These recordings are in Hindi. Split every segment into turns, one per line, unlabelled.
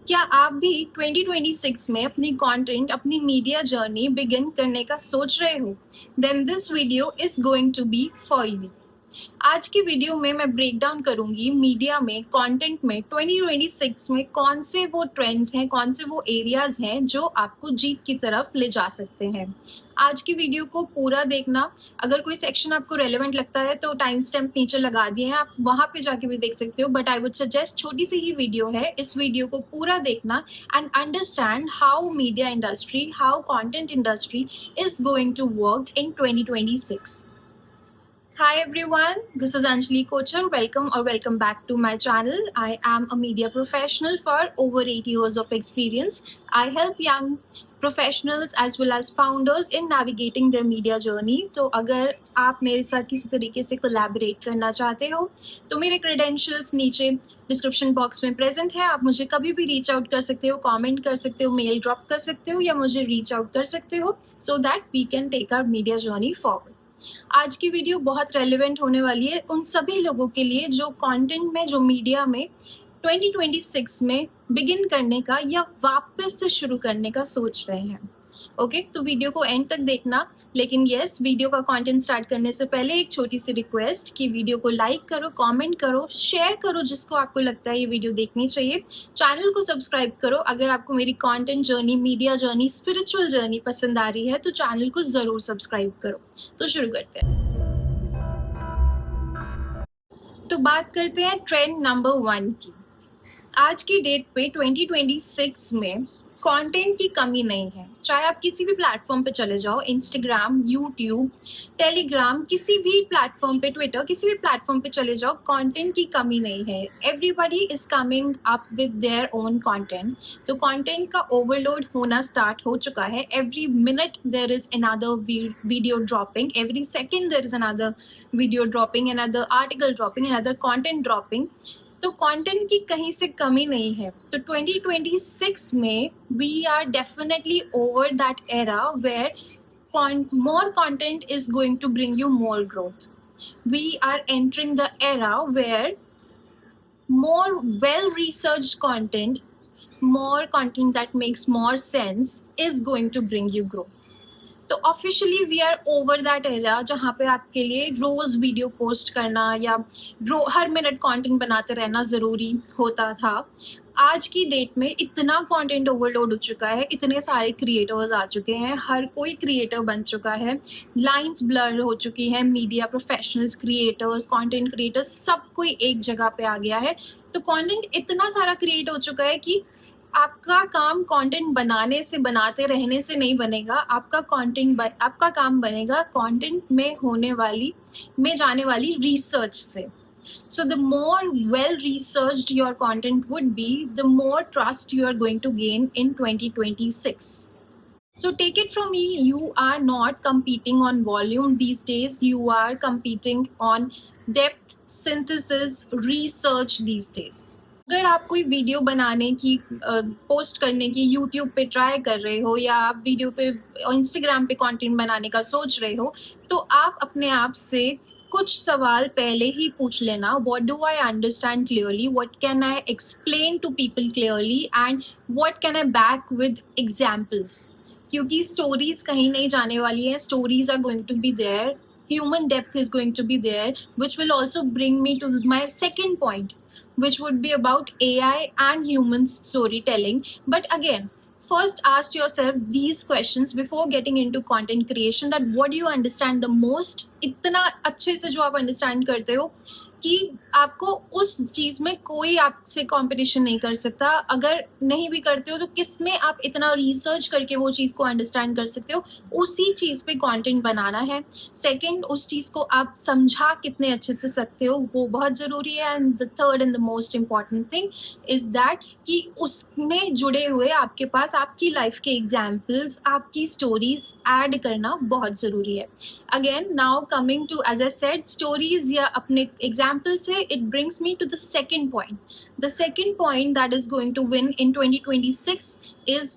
क्या आप भी 2026 में अपनी कंटेंट, अपनी मीडिया जर्नी बिगिन करने का सोच रहे हो? Then this video is going to be for you. आज की वीडियो में मैं ब्रेक डाउन करूंगी मीडिया में, कंटेंट में 2026 में कौन से वो ट्रेंड्स हैं, कौन से वो एरियाज हैं जो आपको जीत की तरफ ले जा सकते हैं। आज की वीडियो को पूरा देखना। अगर कोई सेक्शन आपको रेलेवेंट लगता है तो टाइम स्टैम्प नीचे लगा दिए हैं, आप वहां पे जाके भी देख सकते हो, बट आई वुड सजेस्ट छोटी सी ही वीडियो है, इस वीडियो को पूरा देखना and understand how media industry, how content industry is going to work in 2026। Hi everyone, this is Anjali Kochar. Welcome back to my channel. I am a media professional for over 8 years of experience. I help young professionals as well as founders in navigating their media journey. तो अगर आप मेरे साथ किसी तरीके से कोलैबोरेट करना चाहते हो तो मेरे क्रेडेंशियल्स नीचे डिस्क्रिप्शन बॉक्स में प्रेजेंट है। आप मुझे कभी भी रीच आउट कर सकते हो, कमेंट कर सकते हो, मेल ड्रॉप कर सकते हो या मुझे रीच आउट कर सकते हो so that we can take our media journey forward. आज की वीडियो बहुत रेलेवेंट होने वाली है उन सभी लोगों के लिए जो कंटेंट में, जो मीडिया में 2026 में बिगिन करने का या वापस से शुरू करने का सोच रहे हैं। ओके, तो वीडियो को एंड तक देखना। लेकिन यस, वीडियो का कंटेंट स्टार्ट करने से पहले एक छोटी सी रिक्वेस्ट कि वीडियो को लाइक करो, कमेंट करो, शेयर करो जिसको आपको लगता है ये वीडियो देखनी चाहिए। चैनल को सब्सक्राइब करो। अगर आपको मेरी content journey, media journey, spiritual journey पसंद आ रही है तो चैनल को ज़रूर सब्सक्राइब करो। तो शुरू करते हैं। तो बात करते हैं ट्रेंड नंबर 1 की। आज की डेट पे 2026 में कंटेंट की कमी नहीं है। चाहे आप किसी भी प्लेटफॉर्म पे चले जाओ, इंस्टाग्राम, यूट्यूब, टेलीग्राम, किसी भी प्लेटफॉर्म पे, ट्विटर, किसी भी प्लेटफॉर्म पे चले जाओ, कंटेंट की कमी नहीं है। Everybody is coming up with their own content. तो कंटेंट का ओवरलोड होना स्टार्ट हो चुका है। Every minute there is another video dropping, every second there is another video dropping, another article dropping, another content dropping. तो कंटेंट की कहीं से कमी नहीं है। तो 2026 में we are definitely over that era where more content is going to bring you more growth. We are entering the era where more well researched content, more content that makes more sense is going to bring you growth. तो officially we are over that era जहाँ पे आपके लिए रोज़ वीडियो पोस्ट करना या हर मिनट कंटेंट बनाते रहना ज़रूरी होता था। आज की डेट में इतना कंटेंट ओवरलोड हो चुका है, इतने सारे क्रिएटर्स आ चुके हैं, हर कोई क्रिएटर बन चुका है, लाइंस ब्लर हो चुकी हैं, media professionals, creators, content creators, सब कोई एक जगह पे आ गया है। तो कंटेंट इतना सारा क्रिएट हो चुका है कि आपका काम कंटेंट बनाने से, बनाते रहने से नहीं बनेगा। आपका काम बनेगा कंटेंट में जाने वाली रिसर्च से। So the more well researched your content would be, the more trust you are going to gain in 2026. So take it from me, you are not competing on volume these days, you are competing on depth, synthesis, research these days. अगर आप कोई वीडियो बनाने की, पोस्ट करने की यूट्यूब पे ट्राई कर रहे हो या आप वीडियो पे, इंस्टाग्राम पे कंटेंट बनाने का सोच रहे हो, तो आप अपने आप से कुछ सवाल पहले ही पूछ लेना। What do I understand clearly, what can I explain to people clearly and what can I back with examples. क्योंकि स्टोरीज कहीं नहीं जाने वाली है, stories are going to be there, human depth is going to be there, which will also bring me to my second point, which would be about AI and human storytelling. But again, first ask yourself these questions before getting into content creation, that what do you understand the most, इतना अच्छे से जो आप understand करते हो कि आपको उस चीज़ में कोई आपसे कंपटीशन नहीं कर सकता। अगर नहीं भी करते हो तो किस में आप इतना रिसर्च करके वो चीज़ को अंडरस्टैंड कर सकते हो, उसी चीज़ पे कंटेंट बनाना है। सेकंड, उस चीज़ को आप समझा कितने अच्छे से सकते हो वो बहुत ज़रूरी है। And the third and the most important thing is that कि उसमें जुड़े हुए आपके पास आपकी लाइफ के एग्जाम्पल्स, आपकी स्टोरीज ऐड करना बहुत ज़रूरी है। Again, now coming to, as I said, stories या अपने एग्जाम्पल से, it brings me to the second point. The second point that is going to win in 2026 is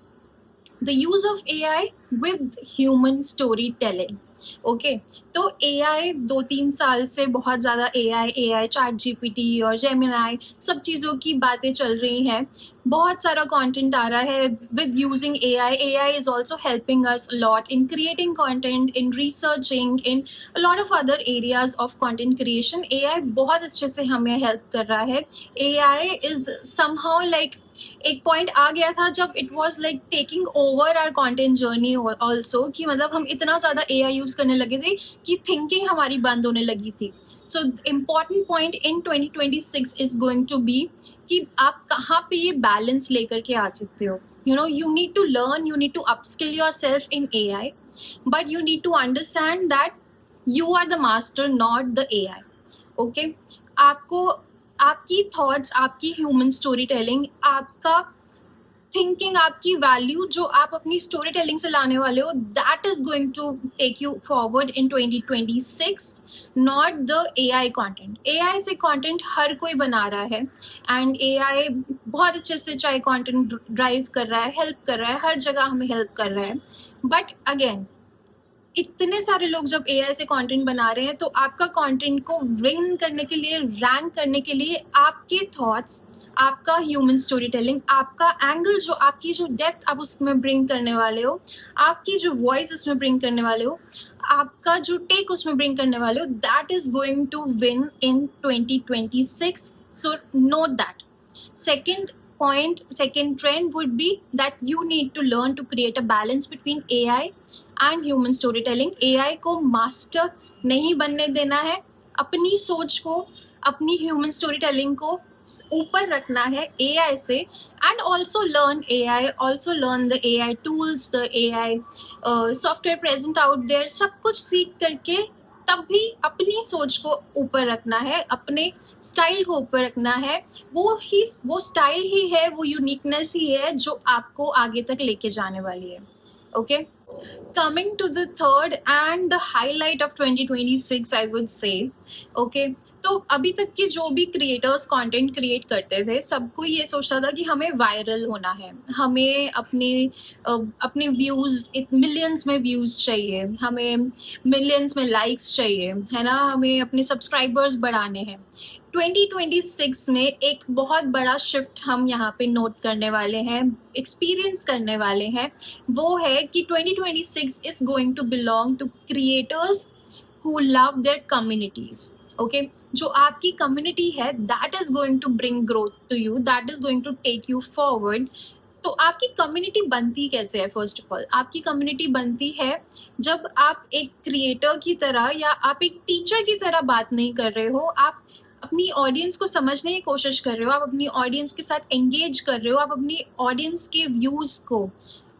the use of AI with human storytelling. Okay, तो एआई 2-3 साल से बहुत ज़्यादा एआई चैट जीपीटी और जेमिनी सब चीज़ों की बातें चल रही हैं। बहुत सारा कंटेंट आ रहा है with using AI. AI is also helping us lot in creating content, in researching, in a lot of other areas of content creation. AI बहुत अच्छे से हमें हेल्प कर रहा है। एआई इज़ समहाउ लाइक एक पॉइंट आ गया था जब it was like taking over our content journey also, कि मतलब हम इतना ज़्यादा एआई यूज़ करने लगे थे कि थिंकिंग हमारी बंद होने लगी थी। So important point in 2026 is going to be कि आप कहाँ पे ये बैलेंस लेकर के आ सकते हो। You need to learn, you need to upskill yourself in AI, but you need to understand that you are the master, not the AI. Okay आपको आपकी थॉट्स, आपकी ह्यूमन स्टोरी टेलिंग, आपका थिंकिंग, आपकी वैल्यू जो आप अपनी स्टोरी टेलिंग से लाने वाले हो, that is going to take you forward in 2026, not the AI content. AI से कंटेंट हर कोई बना रहा है एंड एआई बहुत अच्छे से चाहे कंटेंट ड्राइव कर रहा है, हेल्प कर रहा है, हर जगह हमें हेल्प कर रहा है। बट अगेन इतने सारे लोग जब एआई से कंटेंट बना रहे हैं, तो आपका कंटेंट को विन करने के लिए, रैंक करने के लिए आपके थॉट्स, आपका ह्यूमन स्टोरी टेलिंग, आपका एंगल, जो आपकी जो डेप्थ आप उसमें ब्रिंग करने वाले हो, आपकी जो वॉइस उसमें ब्रिंग करने वाले हो, आपका जो टेक उसमें ब्रिंग करने वाले हो, that is going to win in 2026. So note that. Second trend would be that you need to learn to create a balance between AI and human storytelling. AI को मास्टर नहीं बनने देना है, अपनी सोच को, अपनी ह्यूमन स्टोरी टेलिंग को ऊपर रखना है AI से, and also learn AI, also learn the AI tools, the AI software present out there, सब कुछ सीख करके तब भी अपनी सोच को ऊपर रखना है, अपने स्टाइल को ऊपर रखना है। वो स्टाइल ही है, वो यूनिकनेस ही है जो आपको आगे तक लेके जाने वाली है। Okay, coming to the third and the highlight of 2026 I would say, okay, तो अभी तक के जो भी क्रिएटर्स कंटेंट क्रिएट करते थे, सबको ये सोचता था कि हमें वायरल होना है, हमें अपने व्यूज़, मिलियंस में व्यूज़ चाहिए, हमें मिलियंस में लाइक्स चाहिए, है ना, हमें अपने सब्सक्राइबर्स बढ़ाने हैं। 2026 में एक बहुत बड़ा शिफ्ट हम यहाँ पे नोट करने वाले हैं, एक्सपीरियंस करने वाले हैं। वो है कि 2026 is going to belong to creators who love their communities. Okay, जो आपकी कम्युनिटी है, that is going to bring growth to you, that is going to take you forward. तो आपकी कम्युनिटी बनती कैसे है? फर्स्ट ऑफ ऑल, आपकी कम्युनिटी बनती है जब आप एक क्रिएटर की तरह या आप एक टीचर की तरह बात नहीं कर रहे हो, आप अपनी ऑडियंस को समझने की कोशिश कर रहे हो, आप अपनी ऑडियंस के साथ एंगेज कर रहे हो, आप अपनी ऑडियंस के व्यूज़ को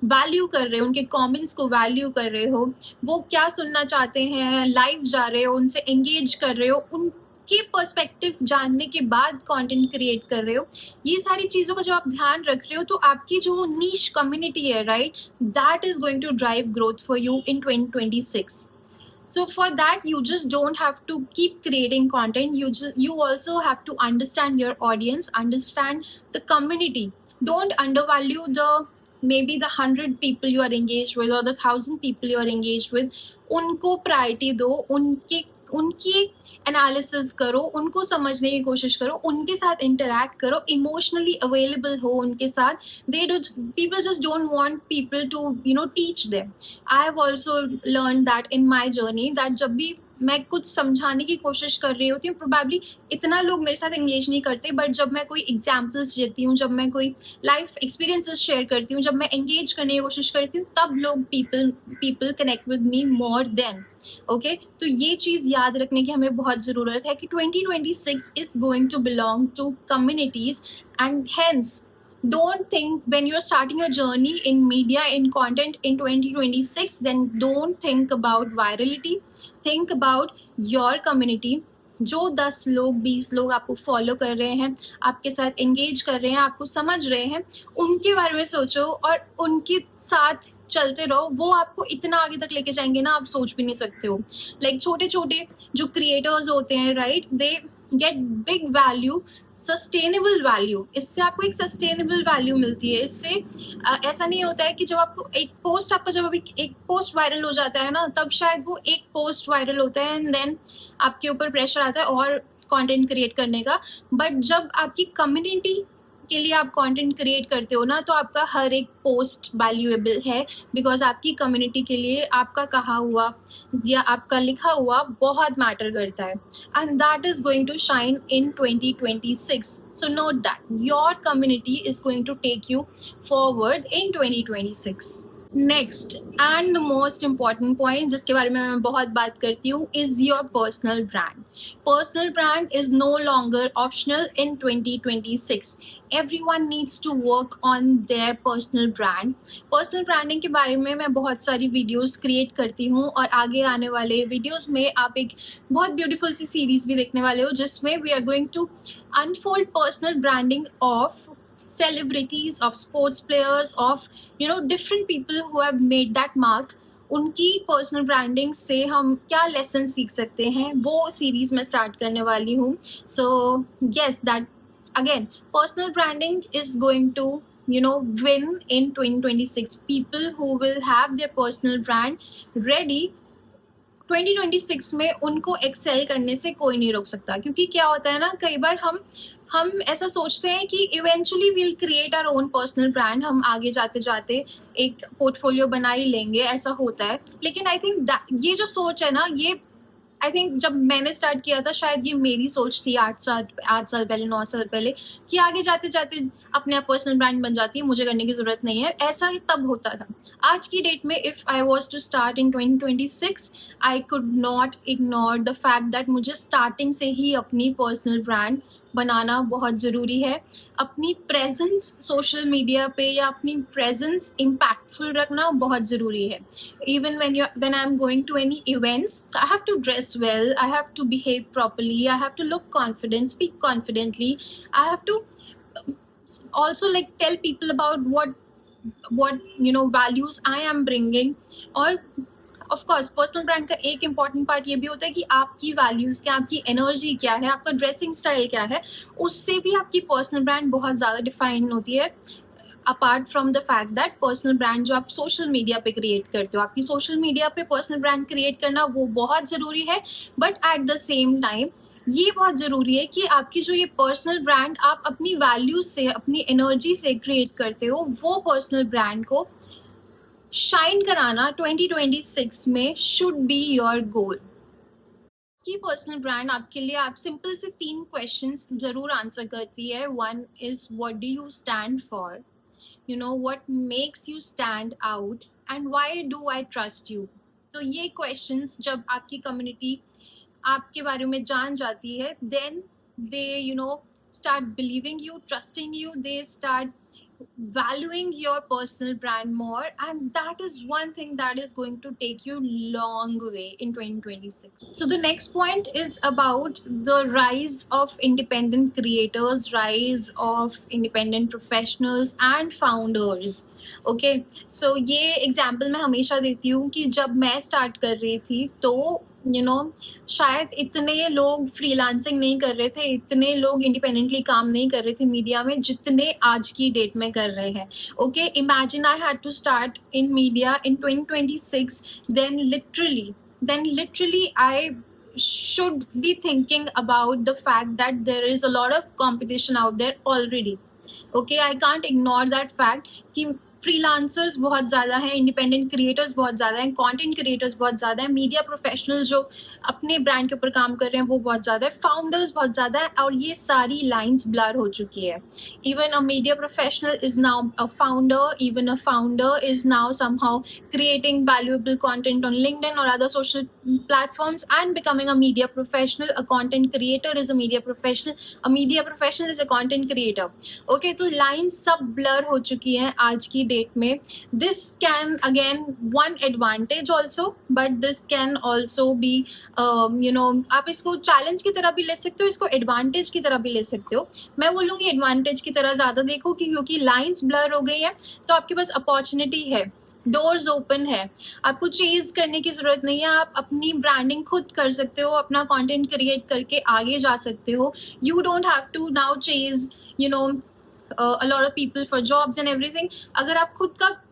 वैल्यू कर रहे हो, उनके कमेंट्स को वैल्यू कर रहे हो, वो क्या सुनना चाहते हैं, लाइव जा रहे हो, उनसे एंगेज कर रहे हो, उनके पर्सपेक्टिव जानने के बाद कंटेंट क्रिएट कर रहे हो। ये सारी चीज़ों का जब आप ध्यान रख रहे हो, तो आपकी जो नीश कम्युनिटी है, right, that is going to drive growth for you in 2026. So for that, you just don't have to keep creating content. You also have to understand your audience, understand the community. Don't undervalue maybe the 100 people you are engaged with or the 1,000 people you are engaged with. उनको प्रायोरिटी दो, उनकी एनालिसिस करो, उनको समझने की कोशिश करो, उनके साथ इंटरैक्ट करो, इमोशनली अवेलेबल हो उनके साथ। People just don't want people to teach them. I have also learned that in my journey, that जब भी मैं कुछ समझाने की कोशिश कर रही होती हूँ, प्रोबेबली इतना लोग मेरे साथ एंगेज नहीं करते, बट जब मैं कोई एग्जाम्पल्स देती हूँ, जब मैं कोई लाइफ एक्सपीरियंसेस शेयर करती हूँ, जब मैं एंगेज करने की कोशिश करती हूँ, तब लोग people connect with me more than. Okay, तो ये चीज़ याद रखने की हमें बहुत ज़रूरत है कि 2026 is going to belong to communities, and hence don't think when you're starting your journey in media, in content in 2026, then don't think about virality, think about your community. जो 10 लोग 20 लोग आपको फॉलो कर रहे हैं, आपके साथ एंगेज कर रहे हैं, आपको समझ रहे हैं, उनके बारे में सोचो और उनके साथ चलते रहो। वो आपको इतना आगे तक लेके जाएंगे ना, आप सोच भी नहीं सकते हो। लाइक छोटे छोटे जो क्रिएटर्स होते हैं, right, they get big value sustainable value, इससे आपको एक सस्टेनेबल वैल्यू मिलती है। इससे ऐसा नहीं होता है कि जब आपको एक पोस्ट, आपका जब अभी एक पोस्ट वायरल हो जाता है ना, तब शायद वो एक पोस्ट वायरल होता है एंड देन आपके ऊपर प्रेशर आता है और कंटेंट क्रिएट करने का। बट जब आपकी कम्युनिटी के लिए आप कंटेंट क्रिएट करते हो ना, तो आपका हर एक पोस्ट वैल्यूएबल है, बिकॉज आपकी कम्युनिटी के लिए आपका कहा हुआ या आपका लिखा हुआ बहुत मैटर करता है, and that is going to shine in 2026. So note that your community is going to take you forward in 2026. Next and the most important point जिसके बारे में मैं बहुत बात करती हूँ is your personal brand. Personal brand is no longer optional in 2026. Everyone needs to work on their personal brand. Personal branding के बारे में मैं बहुत सारी वीडियोस क्रिएट करती हूँ और आगे आने वाले वीडियोस में आप एक बहुत ब्यूटीफुल सी सीरीज भी देखने वाले हो, जिसमें we are going to unfold personal branding of celebrities, of sports players, of different people who have made that mark. उनकी पर्सनल ब्रांडिंग से हम क्या लेसन सीख सकते हैं, वो सीरीज मैं स्टार्ट करने वाली हूँ. So yes, that again personal branding is going to win in 2026. People who will have their personal brand ready 2026 में, उनको एक्सेल करने से कोई नहीं रोक सकता. क्योंकि क्या होता है ना, कई बार हम ऐसा सोचते हैं कि eventually we'll create our own personal brand, हम आगे जाते जाते एक पोर्टफोलियो बना ही लेंगे, ऐसा होता है. लेकिन आई थिंक ये जो सोच है ना, ये आई थिंक जब मैंने स्टार्ट किया था, शायद ये मेरी सोच थी 8 साल पहले, 9 साल पहले, कि आगे जाते जाते अपने आप पर्सनल ब्रांड बन जाती है, मुझे करने की ज़रूरत नहीं है. ऐसा ही तब होता था. आज की डेट में if I was to start in 2026, I could not ignore the fact that मुझे स्टार्टिंग से ही अपनी पर्सनल ब्रांड बनाना बहुत ज़रूरी है. अपनी प्रेजेंस सोशल मीडिया पे या अपनी प्रेजेंस इम्पैक्टफुल रखना बहुत ज़रूरी है. Even when I'm going to any events, I have to dress well, I have to behave properly, I have to look confident, speak confidently, I have to also like tell people about what values I am bringing. और ऑफ कोर्स पर्सनल ब्रांड का एक इम्पॉर्टेंट पार्ट ये भी होता है कि आपकी वैल्यूज़ क्या, आपकी एनर्जी क्या है, आपका ड्रेसिंग स्टाइल क्या है, उससे भी आपकी पर्सनल ब्रांड बहुत ज़्यादा डिफाइन होती है. Apart from the fact that personal brand जो आप सोशल मीडिया पे क्रिएट करते हो, आपकी सोशल मीडिया पे पर्सनल ब्रांड क्रिएट करना वो बहुत ज़रूरी है. But at the same time ये बहुत ज़रूरी है कि आपकी जो ये पर्सनल ब्रांड आप अपनी वैल्यूज से, अपनी एनर्जी से क्रिएट करते हो, वो पर्सनल ब्रांड को शाइन कराना 2026 में शुड बी योर गोल. की पर्सनल ब्रांड आपके लिए आप सिंपल से 3 क्वेश्चंस ज़रूर आंसर करती है. One is what do you stand for, what makes you stand out, and why do I trust you. तो ये क्वेश्चंस जब आपकी कम्युनिटी आपके बारे में जान जाती है, then they start believing you, trusting you, they start valuing your personal brand more, and that is one thing that is going to take you long way in 2026. So the next point is about the rise of independent creators, rise of independent professionals and founders. Okay, so ये example मैं हमेशा देती हूँ कि जब मैं start कर रही थी तो शायद इतने लोग फ्रीलांसिंग नहीं कर रहे थे, इतने लोग इंडिपेंडेंटली काम नहीं कर रहे थे मीडिया में, जितने आज की डेट में कर रहे हैं. Okay, imagine I had to start in media in 2026, then literally I should be thinking about the fact that there is a lot of competition out there already. Okay, I can't ignore that fact कि फ्रीलांसर्स बहुत ज़्यादा हैं, इंडिपेंडेंट क्रिएटर्स बहुत ज़्यादा हैं, कंटेंट क्रिएटर्स बहुत ज़्यादा हैं, मीडिया प्रोफेशनल जो अपने ब्रांड के ऊपर काम कर रहे हैं वो बहुत ज़्यादा है, फाउंडर्स बहुत ज़्यादा है, और ये सारी लाइंस ब्लर हो चुकी है. Even a media professional is now a founder, even a founder is now somehow creating valuable content on LinkedIn और other social platforms and becoming a media professional. A content creator is a media professional, a media professional is a content creator. Okay, तो लाइंस सब ब्लर हो चुकी हैं आज की डेट में. This can again one advantage also, but this can also be आप इसको चैलेंज की तरह भी ले सकते हो, इसको एडवांटेज की तरह भी ले सकते हो. मैं बोलूँगी एडवांटेज की तरह ज़्यादा देखो, क्योंकि लाइंस ब्लर हो गई हैं तो आपके पास अपॉर्चुनिटी है डोर्स ओपन है, आपको चेज करने की ज़रूरत नहीं है, आप अपनी ब्रांडिंग खुद कर सकते हो, अपना कंटेंट क्रिएट करके आगे जा सकते हो. You don't have to now chase a lot of people for jobs and everything. अगर आप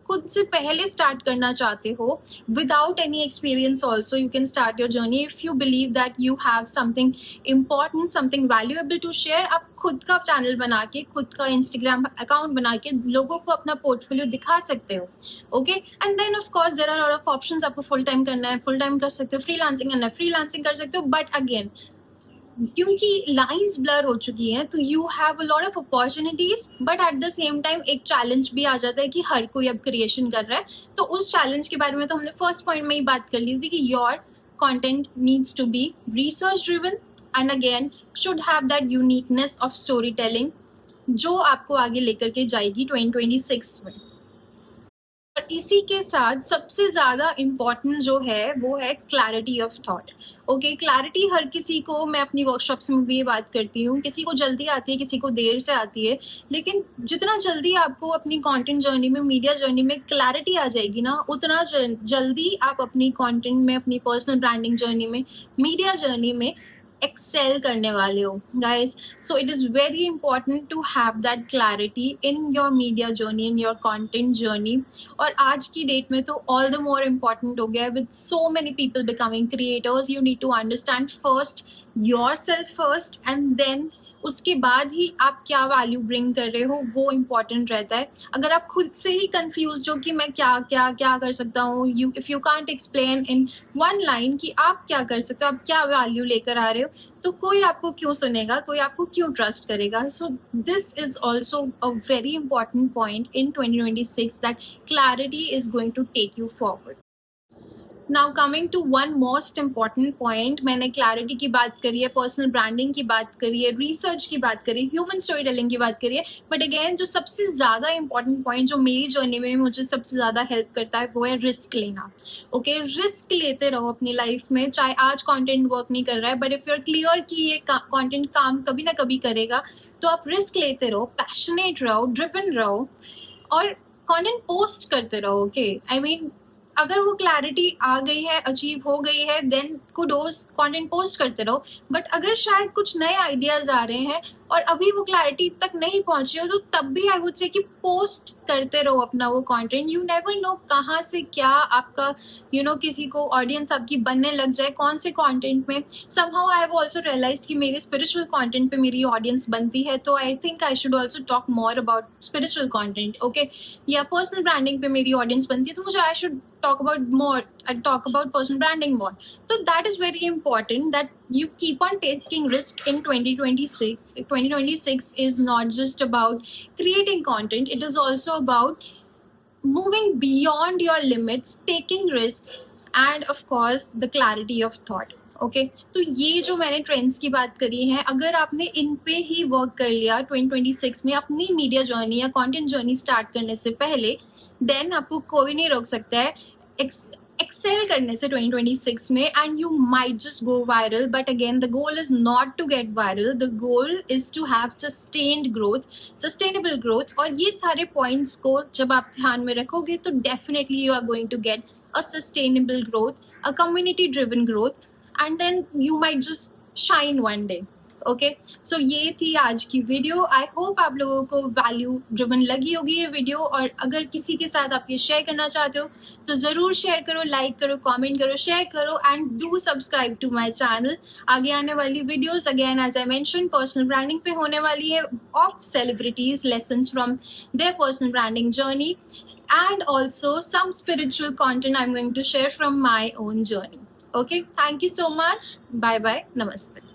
खुद से पहले स्टार्ट करना चाहते हो without any experience also, you can start your journey if you believe that you have something important, something valuable to share. आप खुद का चैनल बना के, खुद का इंस्टाग्राम अकाउंट बना के लोगों को अपना पोर्टफोलियो दिखा सकते हो. Okay, and then of course there are lot of options. आपको फुल टाइम करना है, फुल टाइम कर सकते हो. फ्रीलांसिंग करना है, फ्रीलांसिंग कर सकते हो. बट अगेन, क्योंकि लाइंस ब्लर हो चुकी हैं, तो you have a lot of opportunities, but at the same time एक चैलेंज भी आ जाता है कि हर कोई अब क्रिएशन कर रहा है. तो उस चैलेंज के बारे में तो हमने फर्स्ट पॉइंट में ही बात कर ली थी कि your content needs to be research driven and again should have that uniqueness of storytelling जो आपको आगे लेकर के जाएगी 2026 में. और इसी के साथ सबसे ज़्यादा इम्पॉर्टेंट जो है वो है clarity of thought. Okay, clarity हर किसी को, मैं अपनी वर्कशॉप्स में भी ये बात करती हूँ, किसी को जल्दी आती है, किसी को देर से आती है. लेकिन जितना जल्दी आपको अपनी कंटेंट जर्नी में, मीडिया जर्नी में क्लैरिटी आ जाएगी ना, उतना जल्दी आप अपनी कंटेंट में, अपनी पर्सनल ब्रांडिंग जर्नी में, मीडिया जर्नी में excel करने वाले हो guys. So it is very important to have that clarity in your media journey, in your content journey. और आज की डेट में तो all the more important हो गया है. With so many people becoming creators, you need to understand first yourself first, and then उसके बाद ही आप क्या वैल्यू ब्रिंग कर रहे हो वो इम्पॉर्टेंट रहता है. अगर आप खुद से ही कंफ्यूज हो कि मैं क्या क्या क्या कर सकता हूँ, if you can't explain in one line कि आप क्या कर सकते हो, आप क्या वैल्यू लेकर आ रहे हो, तो कोई आपको क्यों सुनेगा, कोई आपको क्यों ट्रस्ट करेगा. So this is also a very important point in 2026 that clarity is going to take you forward. Now coming to one most important point, मैंने क्लैरिटी की बात करी है, पर्सनल ब्रांडिंग की बात करी है, रिसर्च की बात करी है, ह्यूमन स्टोरी टेलिंग की बात करी है. बट अगेन जो सबसे ज़्यादा इंपॉर्टेंट पॉइंट जो मेरी जर्नी में मुझे सबसे ज़्यादा हेल्प करता है वो है रिस्क लेना. ओके, रिस्क लेते रहो अपनी लाइफ में. चाहे आज कॉन्टेंट वर्क नहीं कर रहा है, but if you are clear कि ये कॉन्टेंट काम कभी ना कभी करेगा, तो आप रिस्क लेते रहो, पैशनेट रहो, ड्रिवन रहो और कॉन्टेंट पोस्ट करते रहो. ओके, आई मीन अगर वो क्लैरिटी आ गई है, अचीव हो गई है, देन कुडोस, कंटेंट पोस्ट करते रहो. बट अगर शायद कुछ नए आइडियाज आ रहे हैं और अभी वो क्लैरिटी तक नहीं पहुंची हो, तो तब भी आई वुड से कि पोस्ट करते रहो अपना वो कंटेंट. यू नेवर नो कहाँ से क्या आपका किसी को ऑडियंस आपकी बनने लग जाए, कौन से कंटेंट में. Somehow I have also realised कि मेरे स्पिरिचुअल कंटेंट पे मेरी ऑडियंस बनती है, तो I think I should also talk more about spiritual content. Okay, या पर्सनल ब्रांडिंग पे मेरी ऑडियंस बनती है, तो मुझे I should talk about personal branding more. So that is very important that you keep on taking risk in 2026. 2026 is not just about creating content, it is also about moving beyond your limits, taking risks, and of course the clarity of thought. Okay, तो ये जो मैंने ट्रेंड्स की बात करी है, अगर आपने इन पे ही वर्क कर लिया 2026 में अपनी मीडिया जर्नी या कंटेंट जर्नी स्टार्ट करने से पहले, देन आपको कोई नहीं रोक सकता है एक्सेल करने से 2026 में. And you might just go viral, but again the goal is not to get viral, the goal is to have sustained growth, sustainable growth. और ये सारे पॉइंट्स को जब आप ध्यान में रखोगे तो definitely you are going to get a sustainable growth, a community driven growth, and then you might just shine one day. Okay, so ये थी आज की वीडियो. आई होप आप लोगों को वैल्यू ड्रिवन लगी होगी ये वीडियो, और अगर किसी के साथ आप ये शेयर करना चाहते हो तो ज़रूर शेयर करो, लाइक करो, कमेंट करो, शेयर करो, and do subscribe to my channel. आगे आने वाली videos again as I mention personal branding पे होने वाली है, of celebrities, lessons from their personal branding journey, and also some spiritual content I'm going to share from my own journey. Okay, thank you so much. Bye bye. Namaste.